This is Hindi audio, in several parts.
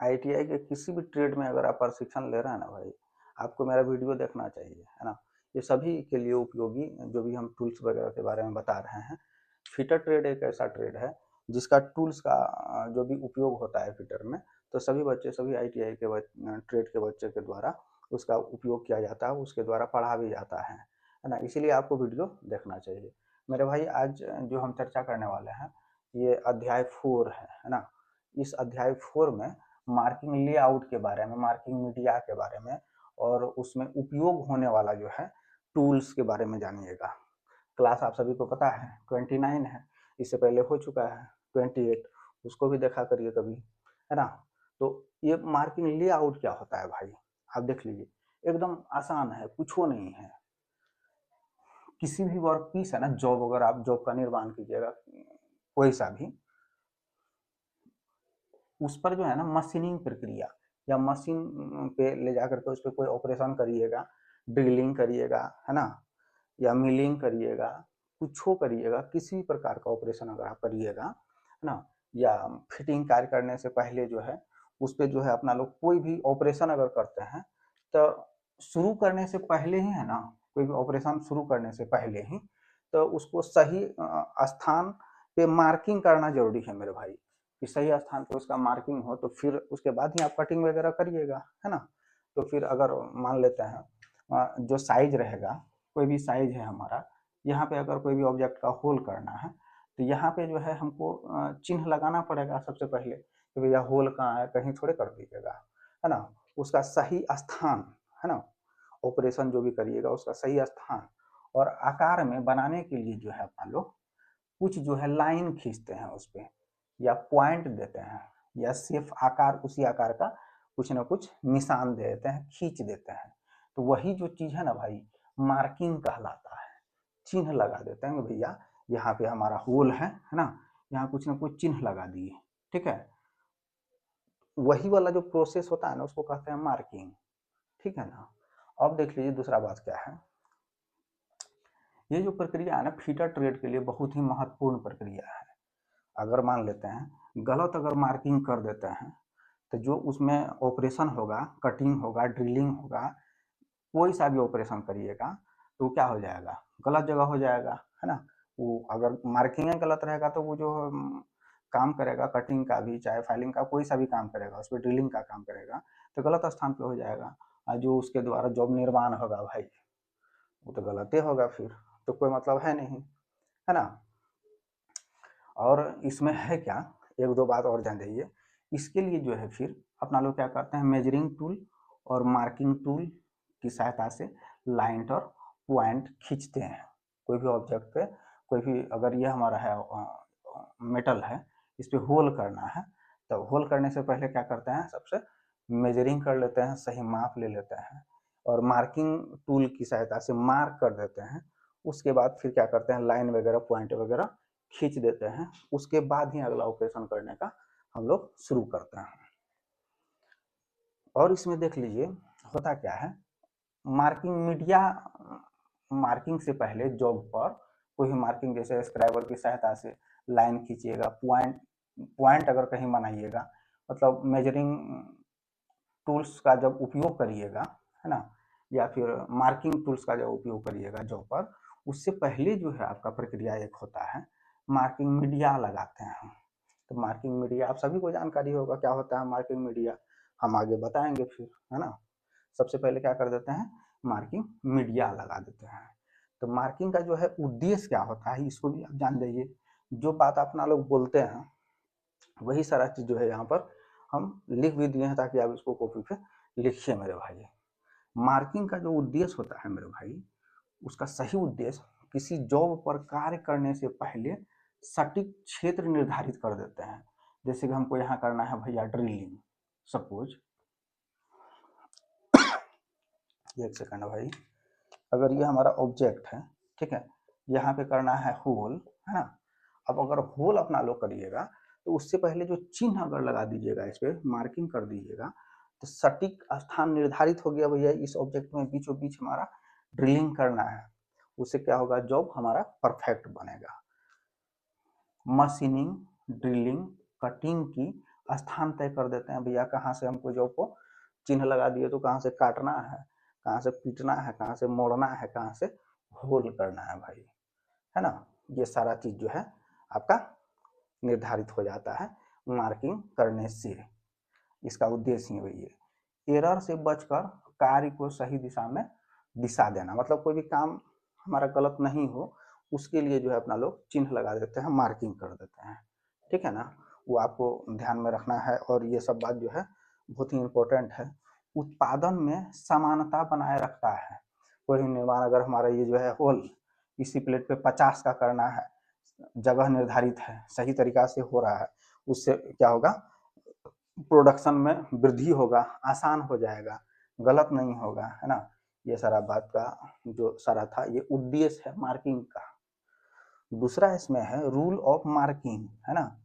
आईटीआई के किसी भी ट्रेड में अगर आप प्रशिक्षण ले रहे हैं ना भाई, आपको मेरा वीडियो देखना चाहिए, है ना। ये सभी के लिए उपयोगी जो भी हम टूल्स वगैरह के बारे में बता रहे हैं। फिटर ट्रेड एक ऐसा ट्रेड है जिसका टूल्स का जो भी उपयोग होता है फिटर में, तो सभी बच्चे, सभी आईटीआई के ट्रेड के बच्चे के द्वारा उसका उपयोग किया जाता है, उसके द्वारा पढ़ा भी जाता है ना। इसीलिए आपको वीडियो देखना चाहिए मेरे भाई। आज जो हम चर्चा करने वाले हैं ये अध्याय 4 है ना। इस अध्याय 4 में मार्किंग लेआउट के बारे में, मार्किंग मीडिया के बारे में और उसमें उपयोग होने वाला जो है टूल्स के बारे में जानिएगा। क्लास आप सभी को पता है 29 है, इससे पहले हो चुका है 28, उसको भी देखा करिए कभी, है ना। तो ये मार्किंग लेआउट क्या होता है भाई, आप देख लीजिए, एकदम आसान है, कुछ वो नहीं है। किसी भी वर्क पीस है ना, जॉब, अगर आप जॉब का निर्माण कीजिएगा कोई सा भी, उस पर जो है ना मशीनिंग प्रक्रिया या मशीन पे ले जाकर के उस पर कोई ऑपरेशन करिएगा, ड्रिलिंग करिएगा, है ना, या मिलिंग करिएगा, कुछ करिएगा, किसी भी प्रकार का ऑपरेशन अगर आप करिएगा, है ना, या फिटिंग कार्य करने से पहले जो है उस पर जो है अपना लोग कोई भी ऑपरेशन अगर करते हैं तो शुरू करने से पहले ही, है ना, कोई भी ऑपरेशन शुरू करने से पहले ही तो उसको सही स्थान पे मार्किंग करना जरूरी है मेरे भाई, कि सही स्थान पे उसका मार्किंग हो, तो फिर उसके बाद ही आप कटिंग वगैरह करिएगा, है ना। तो फिर अगर मान लेते हैं जो साइज रहेगा, कोई भी साइज है हमारा, यहाँ पे अगर कोई भी ऑब्जेक्ट का होल करना है तो यहाँ पे जो है हमको चिन्ह लगाना पड़ेगा सबसे पहले कि भैया होल कहाँ है, कहीं थोड़े कर दीजिएगा, है ना। उसका सही स्थान, है ना, ऑपरेशन जो भी करिएगा उसका सही स्थान और आकार में बनाने के लिए जो है अपना लोग कुछ जो है लाइन खींचते हैं उस पर, या पॉइंट देते हैं, या सिर्फ आकार, उसी आकार का कुछ ना कुछ निशान दे देते हैं, खींच देते हैं। तो वही जो चीज है ना भाई, मार्किंग कहलाता है। चिन्ह लगा देते हैं भैया, यहाँ पे हमारा होल है ना, यहाँ कुछ ना कुछ चिन्ह लगा दिए, ठीक है। वही वाला जो प्रोसेस होता है ना उसको कहते हैं मार्किंग, ठीक है ना। अब देख लीजिए दूसरा बात क्या है। ये जो प्रक्रिया है ना फीटर ट्रेड के लिए बहुत ही महत्वपूर्ण प्रक्रिया है। अगर मान लेते हैं गलत अगर मार्किंग कर देते हैं तो जो उसमें ऑपरेशन होगा, कटिंग होगा, ड्रिलिंग होगा, कोई सा भी ऑपरेशन करिएगा तो क्या हो जाएगा, गलत जगह हो जाएगा, है ना। वो अगर मार्किंग गलत रहेगा तो वो जो काम करेगा कटिंग का भी, चाहे फाइलिंग का कोई सा भी काम करेगा, उस पर ड्रिलिंग का काम करेगा तो गलत स्थान पे हो जाएगा, और जो उसके द्वारा जॉब निर्माण होगा भाई वो तो गलत ही होगा, फिर तो कोई मतलब है नहीं, है ना। और इसमें है क्या, एक दो बात और जान जाइए। इसके लिए जो है फिर अपना लोग क्या करते हैं, मेजरिंग टूल और मार्किंग टूल की सहायता से लाइन और पॉइंट खींचते हैं कोई भी ऑब्जेक्ट पे। कोई भी अगर ये हमारा है मेटल है, इस पर होल करना है तो होल करने से पहले क्या करते हैं, सबसे मेजरिंग कर लेते हैं, सही माप ले लेते हैं और मार्किंग टूल की सहायता से मार्क कर देते हैं। उसके बाद फिर क्या करते हैं, लाइन वगैरह पॉइंट वगैरह खींच देते हैं, उसके बाद ही अगला ऑपरेशन करने का हम लोग शुरू करते हैं। और इसमें देख लीजिए होता क्या है, मार्किंग मीडिया, मार्किंग से पहले जॉब पर कोई भी मार्किंग जैसे स्क्राइबर की सहायता से लाइन खींचिएगा, पॉइंट पॉइंट अगर कहीं बनाइएगा, मतलब मेजरिंग टूल्स का जब उपयोग करिएगा, है ना, या फिर मार्किंग टूल्स का जब उपयोग करिएगा जॉब पर, उससे पहले जो है आपका प्रक्रिया एक होता है, मार्किंग मीडिया लगाते हैं। तो मार्किंग मीडिया आप सभी को जानकारी होगा क्या होता है मार्किंग मीडिया, हम आगे बताएंगे फिर, है ना। सबसे पहले क्या कर देते हैं, मार्किंग मीडिया लगा देते हैं। तो मार्किंग का जो है उद्देश्य क्या होता है इसको भी आप जान जाइए। जो बात अपना लोग बोलते हैं वही सारा चीज जो है यहाँ पर हम लिख भी दिए हैं ताकि आप इसको कॉपी पे लिखिए मेरे भाई। मार्किंग का जो उद्देश्य होता है मेरे भाई, उसका सही उद्देश्य किसी जॉब पर कार्य करने से पहले सटीक क्षेत्र निर्धारित कर देते हैं। जैसे कि हमको यहाँ करना है भैया ड्रिलिंग, सपोज, एक सेकंड भाई, अगर ये हमारा ऑब्जेक्ट है, ठीक है, यहाँ पे करना है होल, है ना। अब अगर होल अपना लोग करिएगा तो उससे पहले जो चिन्ह अगर लगा दीजिएगा, इस पर मार्किंग कर दीजिएगा, तो सटीक स्थान निर्धारित हो गया भैया, इस ऑब्जेक्ट में बीचों बीच हमारा ड्रिलिंग करना है। उससे क्या होगा, जॉब हमारा परफेक्ट बनेगा। मशीनिंग, ड्रिलिंग, कटिंग की स्थान तय कर देते हैं भैया, कहाँ से हमको जॉब को चिन्ह लगा दिए तो कहाँ से काटना है, कहाँ से पीटना है, कहाँ से मोड़ना है, कहाँ से होल करना है भाई, है ना। ये सारा चीज जो है आपका निर्धारित हो जाता है मार्किंग करने से। इसका उद्देश्य ही वही है, एरर से बचकर कार्य को सही दिशा में दिशा देना, मतलब कोई भी काम हमारा गलत नहीं हो उसके लिए जो है अपना लोग चिन्ह लगा देते हैं, मार्किंग कर देते हैं, ठीक है ना। वो आपको ध्यान में रखना है। और ये सब बात जो है बहुत ही इम्पोर्टेंट है। उत्पादन में समानता बनाए रखता है। कोई निर्माण अगर हमारा ये जो है होल इसी प्लेट पे 50 का करना है, जगह निर्धारित है, सही तरीका से हो रहा है, उससे क्या होगा, प्रोडक्शन में वृद्धि होगा, आसान हो जाएगा, गलत नहीं होगा, है ना। ये सारा बात का जो सारा था ये उद्देश्य है मार्किंग का। दूसरा इसमें है रूल ऑफ मार्किंग, है ना।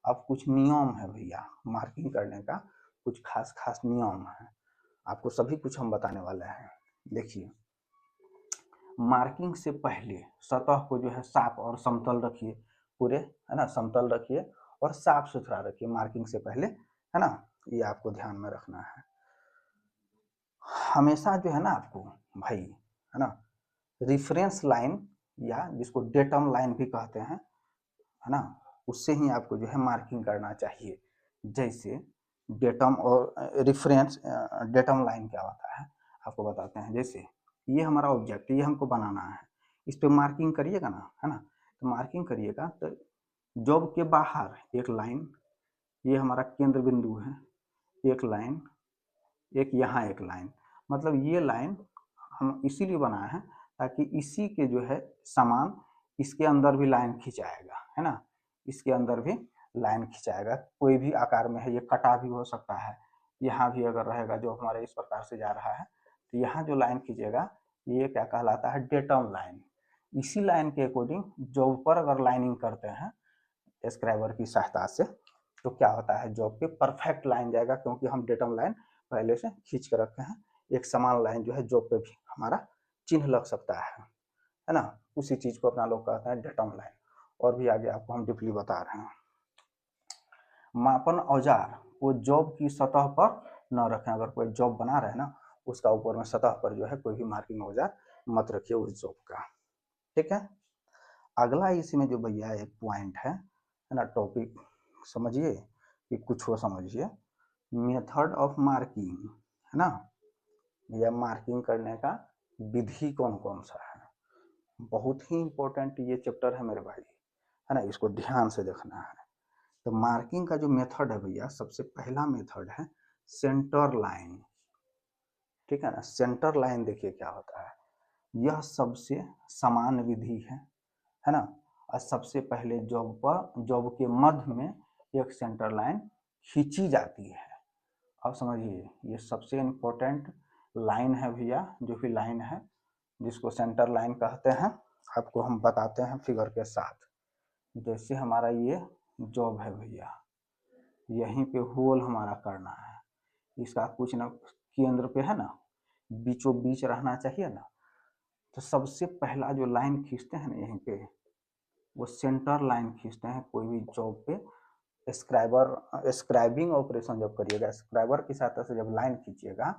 अब कुछ नियम है भैया मार्किंग करने का, कुछ खास खास नियम है, आपको सभी कुछ हम बताने वाले हैं। देखिए, मार्किंग से पहले सतह को जो है साफ और समतल रखिए, पूरे, है ना, समतल रखिए और साफ सुथरा रखिए मार्किंग से पहले, है ना। ये आपको ध्यान में रखना है हमेशा जो है ना आपको भाई, है ना। रिफरेंस लाइन या जिसको डेटम लाइन भी कहते हैं, है ना, उससे ही आपको जो है मार्किंग करना चाहिए। जैसे डेटम और रिफरेंस, डेटम लाइन क्या होता है आपको बताते हैं। जैसे ये हमारा ऑब्जेक्ट, ये हमको बनाना है, इस पे मार्किंग करिएगा ना, है ना। तो मार्किंग करिएगा तो जॉब के बाहर एक लाइन, ये हमारा केंद्र बिंदु है, एक लाइन, एक यहाँ एक लाइन, मतलब ये लाइन हम इसीलिए बनाए हैं ताकि इसी के जो है समान इसके अंदर भी लाइन खिंचाएगा, है ना। इसके अंदर भी लाइन खिंचाएगा, कोई भी आकार में है, ये कटा भी हो सकता है, यहाँ भी अगर रहेगा जो हमारे इस प्रकार से जा रहा है तो यहाँ जो लाइन खींचेगा ये क्या कहलाता है, डेटम लाइन। इसी लाइन के अकॉर्डिंग जॉब पर अगर लाइनिंग करते हैं स्क्राइबर की सहायता से तो क्या होता है, जॉब पे परफेक्ट लाइन जाएगा, क्योंकि हम डेटम लाइन पहले से खींच के रखे हैं। एक समान लाइन जो है जॉब पे भी हमारा चिन्ह लग सकता है ना। उसी चीज को अपना लोग कहते हैं डेटम लाइन। और भी आगे आपको हम डीपली बता रहे हैं। मापन औजार वो जॉब की सतह पर न रखें, अगर कोई जॉब बना रहे हैं ना उसका ऊपर में सतह पर जो है कोई भी मार्किंग औजार मत रखिए उस जॉब का, ठीक है। अगला इसमें जो भैया एक पॉइंट है ना, टॉपिक समझिए कि कुछ हो समझिए, मेथड ऑफ मार्किंग, है ना। या मार्किंग करने का विधि कौन कौन सा है, बहुत ही इंपॉर्टेंट ये चैप्टर है मेरे भाई, है ना, इसको ध्यान से देखना है। तो मार्किंग का जो मेथड है भैया, सबसे पहला मेथड है सेंटर लाइन, ठीक है ना। सेंटर लाइन देखिए क्या होता है, यह सबसे समान विधि है ना। और सबसे पहले जॉब के मध्य में एक सेंटर लाइन खींची जाती है। अब समझिए ये सबसे इम्पोर्टेंट लाइन है भैया, जो भी लाइन है जिसको सेंटर लाइन कहते हैं, आपको हम बताते हैं फिगर के साथ। जैसे हमारा ये जॉब है भैया, यहीं पे होल हमारा करना है, इसका कुछ ना केंद्र पे है ना, बीचों बीच रहना चाहिए ना। तो सबसे पहला जो लाइन खींचते हैं ना यहीं पे, वो सेंटर लाइन खींचते हैं कोई भी जॉब पे। स्क्राइबिंग ऑपरेशन जब करिएगा, स्क्राइबर की सहायता से जब लाइन खींचिएगा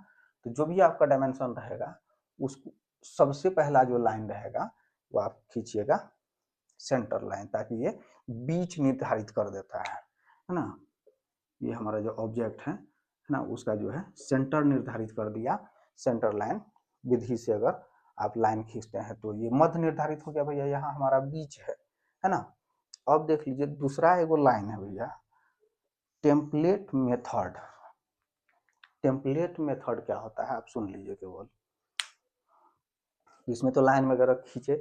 तो जो भी आपका डायमेंशन रहेगा उस सबसे पहला जो लाइन रहेगा वो आप खींचिएगा सेंटर लाइन, ताकि ये बीच निर्धारित कर देता है ना। ये हमारा जो ऑब्जेक्ट है ना उसका जो है सेंटर निर्धारित कर दिया। सेंटर लाइन विधि से अगर आप लाइन खींचते हैं तो ये मध्य निर्धारित हो गया भैया, यहाँ हमारा बीच है ना। अब देख लीजिए दूसरा एगो लाइन है भैया, टेम्पलेट मेथड। टेम्पलेट मेथड क्या होता है आप सुन लीजिए केवल। इसमें तो लाइन वगैरह खींचे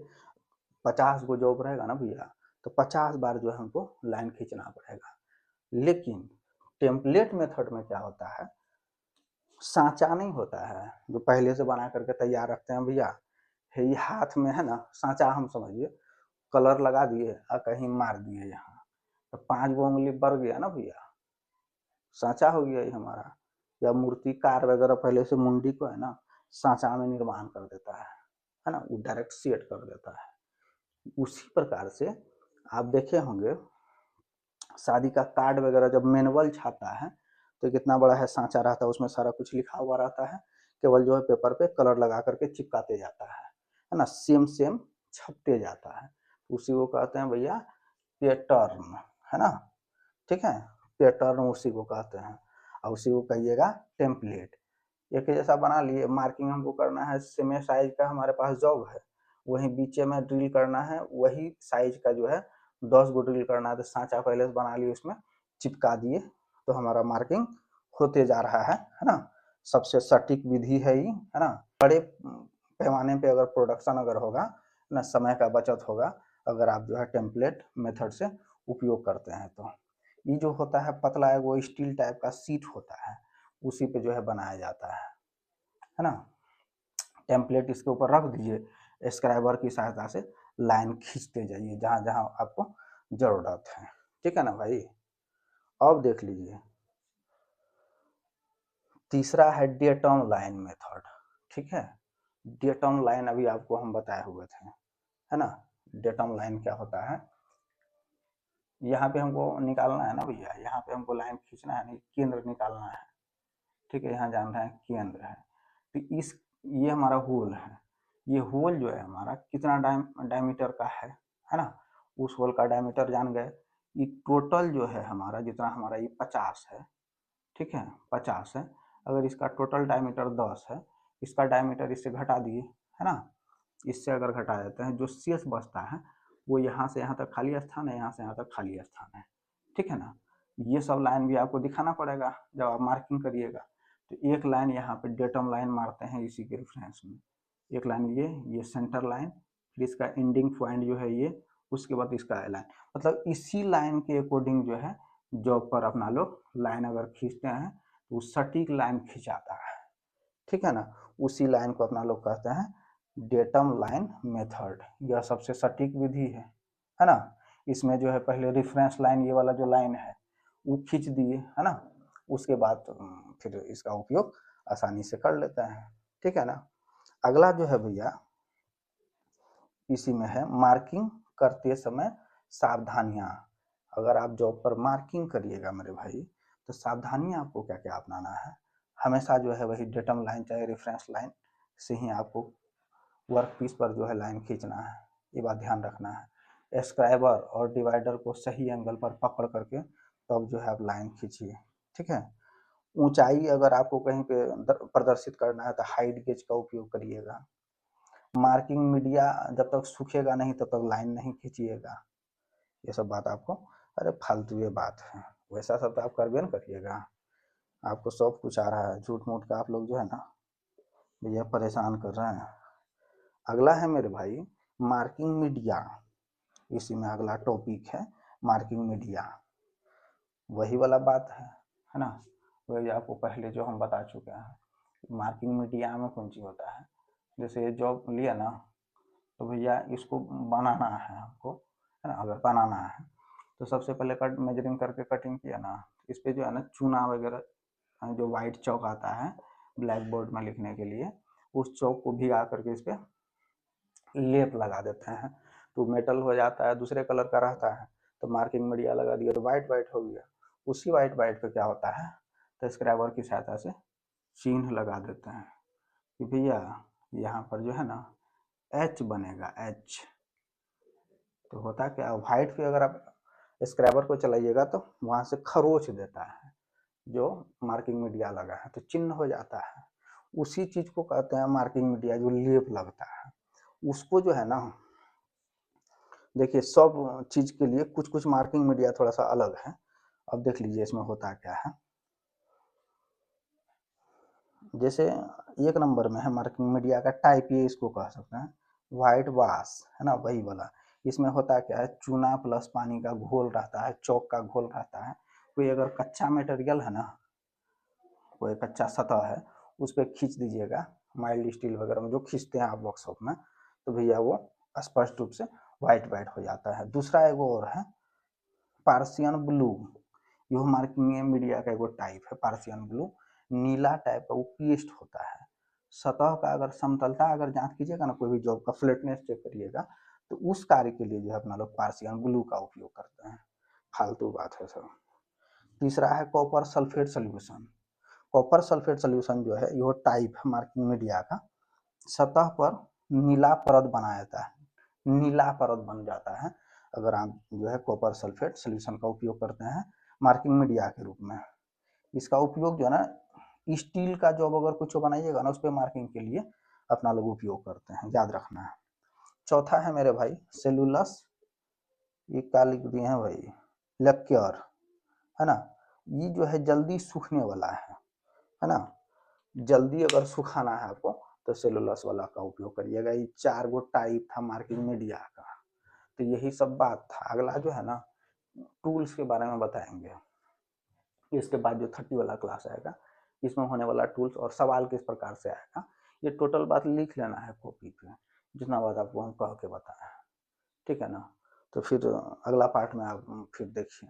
50 गो जॉब रहेगा ना भैया, तो 50 बार जो है हमको लाइन खींचना पड़ेगा। लेकिन टेम्पलेट मेथड में क्या होता है, सांचा नहीं होता है जो पहले से बना करके तैयार रखते हैं भैया, ये हाथ में है ना सांचा, हम समझिए कलर लगा दिए और कहीं मार दिए यहाँ, तो 5 गो उंगली बढ़ गया ना भैया, सांचा हो गया ये हमारा। या मूर्तिकार वगैरह पहले से मुंडी को है ना सांचा में निर्माण कर देता है ना, वो डायरेक्ट सेट कर देता है। उसी प्रकार से आप देखे होंगे शादी का कार्ड वगैरह जब मैनुअल छाता है तो कितना बड़ा है सांचा रहता है, उसमें सारा कुछ लिखा हुआ रहता है, केवल जो है पेपर पे कलर लगा करके चिपकाते जाता है ना, सेम सेम छपते जाता है, उसी को कहते हैं भैया पैटर्न, है ना, ठीक है, पैटर्न उसी को कहते हैं, और उसी को कहिएगा टेम्पलेट। एक जैसा बना लिए, मार्किंग हमको करना है सेम साइज का, हमारे पास जॉब है, वही बीचे में ड्रिल करना है, वही साइज का जो है 10 गो ड्रिल करना है, तो सांचा पहले से बना लिए, उसमें चिपका दिए, तो हमारा मार्किंग होते जा रहा है ना। सबसे सटीक विधि है ये, है ना। बड़े पैमाने पे अगर प्रोडक्शन अगर होगा ना, समय का बचत होगा अगर आप जो है टेम्पलेट मेथड से उपयोग करते हैं तो। ये जो होता है पतला है, वो स्टील टाइप का सीट होता है, उसी पे जो है बनाया जाता है ना। टेम्पलेट इसके ऊपर रख दीजिए, स्क्राइबर की सहायता से लाइन खींचते जाइए जहाँ जहाँ आपको जरूरत है, ठीक है ना भाई। अब देख लीजिए, तीसरा है डेटम लाइन मेथड, ठीक है। डेटम लाइन अभी आपको हम बताए हुए थे, है ना। डेटम लाइन क्या होता है, यहाँ पे हमको निकालना है ना भैया, यहाँ पे हमको लाइन खींचना है, नहीं केंद्र निकालना है, ठीक है, यहाँ जान रहे हैं केंद्र है, तो इस ये हमारा होल है, ये होल जो है हमारा कितना डायमीटर का है ना, उस होल का डायमीटर जान गए। ये टोटल जो है हमारा, जितना हमारा ये 50 है, ठीक है, 50 है, अगर इसका टोटल डायमीटर 10 है, इसका डायमीटर इससे घटा दिए, है ना, इससे अगर घटा देते हैं, जो शेष बचता है वो यहाँ से यहाँ तक खाली स्थान है, यहाँ से यहाँ तक खाली स्थान है, ठीक है ना। ये सब लाइन भी आपको दिखाना पड़ेगा जब आप मार्किंग करिएगा, तो एक लाइन यहाँ पे डेटम लाइन मारते हैं इसी के रेफरेंस में, एक लाइन ये सेंटर लाइन, फिर इसका एंडिंग पॉइंट जो है ये, उसके बाद इसका लाइन, मतलब इसी लाइन के अकॉर्डिंग जो है जॉब पर अपना लोग लाइन अगर खींचते हैं तो वो सटीक लाइन खिंचाता है, ठीक है ना। उसी लाइन को अपना लोग कहते हैं डेटम लाइन मेथड, यह सबसे सटीक विधि है ना। इसमें जो है पहले रेफरेंस लाइन, ये वाला जो लाइन है वो खींच दिए, है ना, उसके बाद फिर इसका उपयोग आसानी से कर लेते हैं, ठीक है ना। अगला जो है भैया इसी में है मार्किंग करते समय सावधानियां। अगर आप जॉब पर मार्किंग करिएगा मेरे भाई, तो सावधानियां आपको क्या क्या अपनाना है, हमेशा जो है वही डेटम लाइन चाहे रेफरेंस लाइन से ही आपको वर्क पीस पर जो है लाइन खींचना है, ये बात ध्यान रखना है। स्क्राइबर और डिवाइडर को सही एंगल पर पकड़ करके तब जो है आप लाइन खींचिए, ठीक है। ऊंचाई अगर आपको कहीं पे प्रदर्शित करना है तो हाइट गेज का उपयोग करिएगा। मार्किंग मीडिया जब तक सूखेगा नहीं तब तक लाइन नहीं खींचिएगा, ये सब बात आपको, अरे फालतू ये बात है, वैसा सब तो आप करबे न करिएगा, आपको सब कुछ आ रहा है, झूठ मूठ का आप लोग जो है ना भैया परेशान कर रहे हैं। अगला है मेरे भाई मार्किंग मीडिया, इसी में अगला टॉपिक है मार्किंग मीडिया, वही वाला बात है ना, वही आपको पहले जो हम बता चुके हैं। मार्किंग मीडिया में कौन सी होता है, जैसे ये जॉब लिया ना, तो भैया इसको बनाना है हमको, है ना, अगर बनाना है तो सबसे पहले कट मेजरिंग करके कटिंग किया ना, इस पर जो है ना चूना वगैरह जो वाइट चौक आता है ब्लैक बोर्ड में लिखने के लिए, उस चौक को भिगा करके इस पर लेप लगा देते हैं, तो मेटल हो जाता है, दूसरे कलर का रहता है, तो मार्किंग मीडिया लगा दिया तो वाइट वाइट हो गया। उसी वाइट वाइट पे क्या होता है, तो स्क्रैबर की सहायता से चिन्ह लगा देते हैं कि भैया यहाँ पर जो है ना एच बनेगा, एच। तो होता क्या, वाइट पे अगर आप स्क्रैबर को चलाइएगा तो वहाँ से खरोच देता है, जो मार्किंग मीडिया लगा है तो चिन्ह हो जाता है। उसी चीज को कहते हैं मार्किंग मीडिया, जो लेप लगता है उसको जो है ना, देखिए सब चीज के लिए कुछ कुछ मार्किंग मीडिया थोड़ा सा अलग है। अब देख लीजिए इसमें होता क्या है, जैसे एक नंबर में है मार्किंग मीडिया का टाइप, ये इसको कह सकते हैं व्हाइट वाश, है ना, वही वाला। इसमें होता क्या है, चूना प्लस पानी का घोल रहता है, चौक का घोल रहता है। कोई अगर कच्चा मटेरियल है ना, कोई कच्चा सतह है, उस पर खींच दीजिएगा, माइल्ड स्टील वगैरह में जो खींचते हैं आप वर्कशॉप में, तो भैया वो स्पष्ट रूप से व्हाइट व्हाइट हो जाता है। दूसरा एगो और है पार्सियन ब्लू, यो मार्किंग मीडिया का एगो टाइप है पार्सियन ब्लू, नीला टाइप का वो पेस्ट होता है। सतह का अगर समतलता अगर जांच कीजिएगा ना, कोई भी जॉब का फ्लैटनेस चेक करिएगा, तो उस कार्य के लिए जो है अपना लोग पार्सियन ब्लू का उपयोग करते हैं। फालतू बात है सर। तीसरा है copper sulphate solution. Copper sulphate solution जो है यह टाइप है मार्किंग मीडिया का, सतह पर नीला परत बना जाता है, नीला परत बन जाता है अगर आप जो है कॉपर सल्फेट सोल्यूशन का उपयोग करते हैं मार्किंग मीडिया के रूप में। इसका उपयोग जो है ना स्टील का जॉब अगर कुछ बनाइएगा ना उस पर मार्किंग के लिए अपना लोग उपयोग करते हैं, याद रखना है। चौथा है मेरे भाई सेलुलस, ये क्या लिख दिए हैं भाई, लक्क्योर, है ना। ये जो है जल्दी सूखने वाला है ना। जल्दी अगर सुखाना है आपको तो सेलुलस वाला का उपयोग करिएगा। ये 4 गो टाइप था मार्किंग मीडिया का। तो यही सब बात था। अगला जो है ना टूल्स के बारे में बताएंगे, इसके बाद जो 30 वाला क्लास आएगा इसमें होने वाला टूल्स और सवाल किस प्रकार से आएगा, ये टोटल बात लिख लेना है कॉपी पे, जितना बात आपको हम कह के बताए, ठीक है ना। तो फिर अगला पार्ट में आप फिर देखिए।